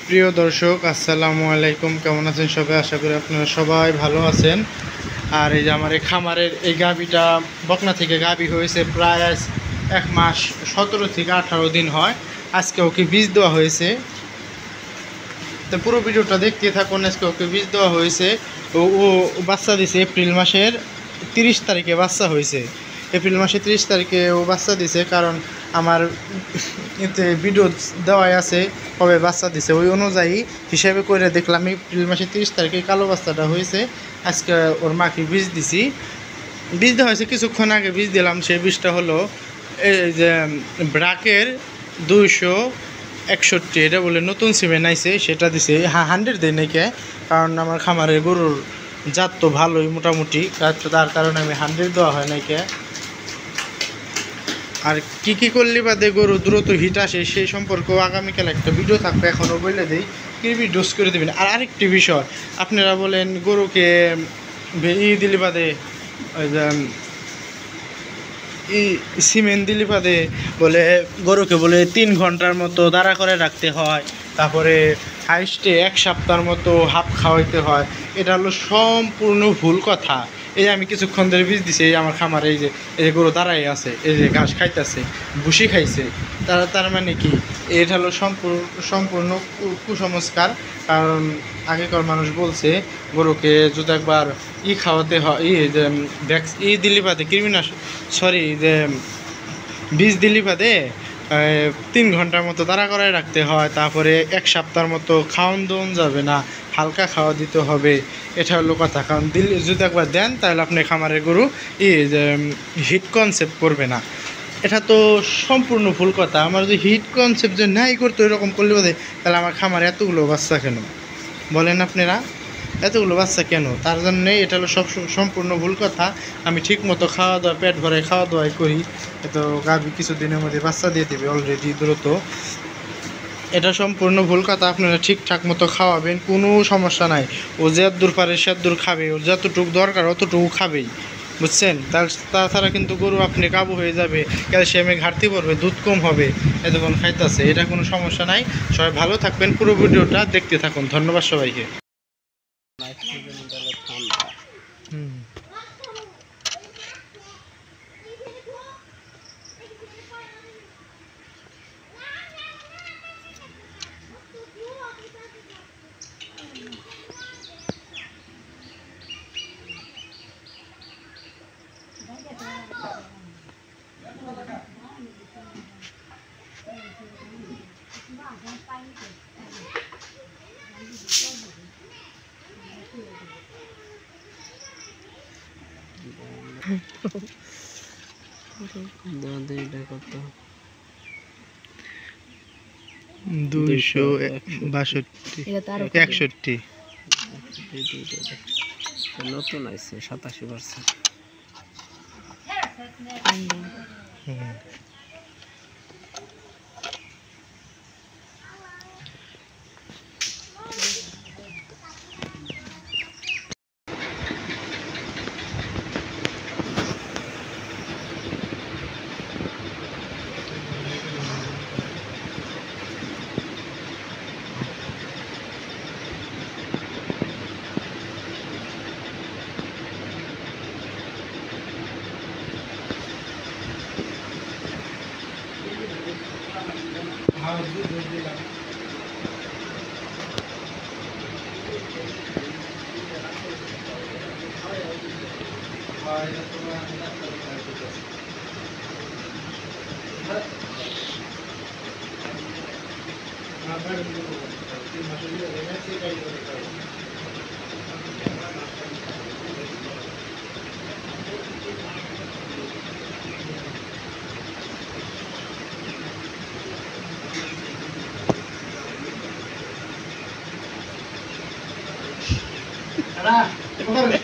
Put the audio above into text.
প্রিয় দর্শক, আসসালামু আলাইকুম। কেমন আছেন সবাই? আশা করি আপনারা সবাই ভালো আছেন। আর এই যে আমার এই খামারের এই গাভীটা বকনা থেকে গাভী হয়েছে প্রায় 1 মাস 17 থেকে 18 দিন হয়। আজকে ওকে বীজ দেওয়া হয়েছে, তো পুরো ভিডিওটা দেখতে থাকুন। আজকে ওকে বীজ দেওয়া হয়েছে। ও বাচ্চা দিছে এপ্রিল মাসের 30 তারিখে বাচ্চা হয়েছে। এপ্রিল মাসের 30 তারিখে ও বাচ্চা দিছে, কারণ আমার এতে ভিডিও দেওয়াই আছে কবে বাচ্চা দিছে, ওই অনুযায়ী হিসাবে করে দেখলাম এপ্রিল মাসের 30 তারিখে কালো বাচ্চাটা হয়েছে। আজকে ওর মাকে বীজ দিছি। বীজ দেওয়া হয়েছে কিছুক্ষণ আগে বীজ দিলাম। সেই বীজটা হলো এই যে ব্রাকের 261, এটা বলে নতুন সিমেন্ট আইছে, সেটা দিছে। 100 দেয় নাকি, কারণ আমার খামারের গরুর জাত তো ভালোই মোটামুটি, তার কারণে আমি 100 দেওয়া হয় নাকি। আর কী করলে বাদে গরু দ্রুত হিট আসে সেই সম্পর্কেও আগামীকাল একটা ভিডিও থাকবে, এখনও বলে দিই কীভাবে ডোজ করে দেবেন। আর আরেকটি বিষয়, আপনারা বলেন গরুকে দিলে বাদে ওই যে সিমেন্ট দিলে বাদে বলে গরুকে বলে 3 ঘন্টার মতো দাঁড়া করে রাখতে হয়, তারপরে হাইস্টে 1 সপ্তাহের মতো হাফ খাওয়াইতে হয়। এটা হলো সম্পূর্ণ ভুল কথা। এই যে আমি কিছুক্ষণ ধরে বীজ দিছি, এই আমার খামারে এই যে গরু দাঁড়াই আছে, এই যে ঘাস খাইতেছে, ভুসি খাইছে, তার মানে কি এটা হলো সম্পূর্ণ কুসংস্কার। কারণ আগেকার মানুষ বলছে গরুকে যদি একবার খাওয়াতে হয়, দিলি বাদে যে বীজ দিলি বাদে 3 ঘন্টার মতো দাঁড়া করায় রাখতে হয়, তারপরে 1 সপ্তাহের মতো খাওয়ান দাওয়ান যাবে না, হালকা খাওয়া দিতে হবে। এটা হলো কথা। কারণ দিল্লি যদি একবার দেন তাহলে আপনি খামারের গরু হিট কনসেপ্ট করবে না। এটা তো সম্পূর্ণ ভুল কথা। আমার যদি হিট কনসেপ্ট যে নাই করতো এরকম করলে বোধ, তাহলে আমার খামারে এতগুলো বাচ্চা কেন বলেন আপনারা? এতগুলো বাচ্চা কেন? তার জন্যে এটা হলো সম্পূর্ণ ভুল কথা। আমি ঠিক মতো খাওয়া দাওয়া, পেট ভরে খাওয়া দাওয়াই করি, তো গাভী কিছুদিনের মধ্যে বাচ্চা দিয়ে দেবে অলরেডি দ্রুত। এটা সম্পূর্ণ ভুল কথা। আপনারা ঠিকঠাক মতো খাওয়াবেন, কোনো সমস্যা নাই। ও যতদূর পারে সেতদূর খাবে, ওর যতটুকু দরকার অতটুকু খাবেই, বুঝছেন? তাছাড়া কিন্তু গরু আপনি কাবু হয়ে যাবে, ক্যালসিয়ামে ঘাটতি পড়বে, দুধ কম হবে, এতক্ষণ খাইতেছে। এটা কোনো সমস্যা নাই। সবাই ভালো থাকবেন, পুরো ভিডিওটা দেখতে থাকুন। ধন্যবাদ সবাইকে। কত 262 61 নতুন আছে 87%। Ahora,